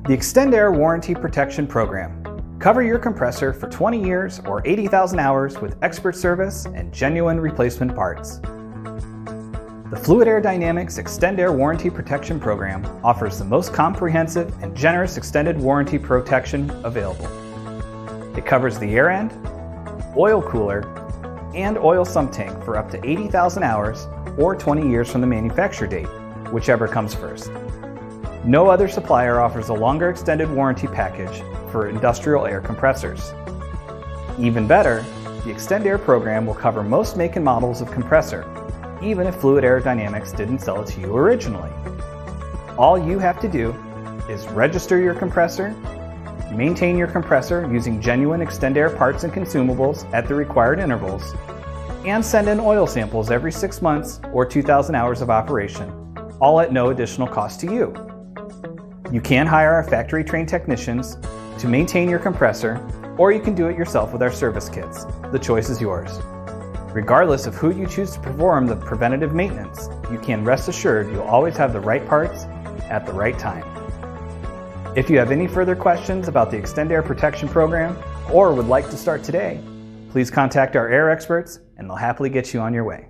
The Extend-Aire Warranty Protection Program. Cover your compressor for 20 years or 80,000 hours with expert service and genuine replacement parts. The Fluid-Aire Dynamics Extend-Aire Warranty Protection Program offers the most comprehensive and generous extended warranty protection available. It covers the air end, oil cooler, and oil sump tank for up to 80,000 hours or 20 years from the manufacture date, whichever comes first. No other supplier offers a longer extended warranty package for industrial air compressors. Even better, the Extend-Aire program will cover most make and models of compressor, even if Fluid-Aire Dynamics didn't sell it to you originally. All you have to do is register your compressor, maintain your compressor using genuine Extend-Aire parts and consumables at the required intervals, and send in oil samples every 6 months or 2,000 hours of operation, all at no additional cost to you. You can hire our factory-trained technicians to maintain your compressor, or you can do it yourself with our service kits. The choice is yours. Regardless of who you choose to perform the preventative maintenance, you can rest assured you'll always have the right parts at the right time. If you have any further questions about the Extend-Aire Protection Program or would like to start today, please contact our air experts and they'll happily get you on your way.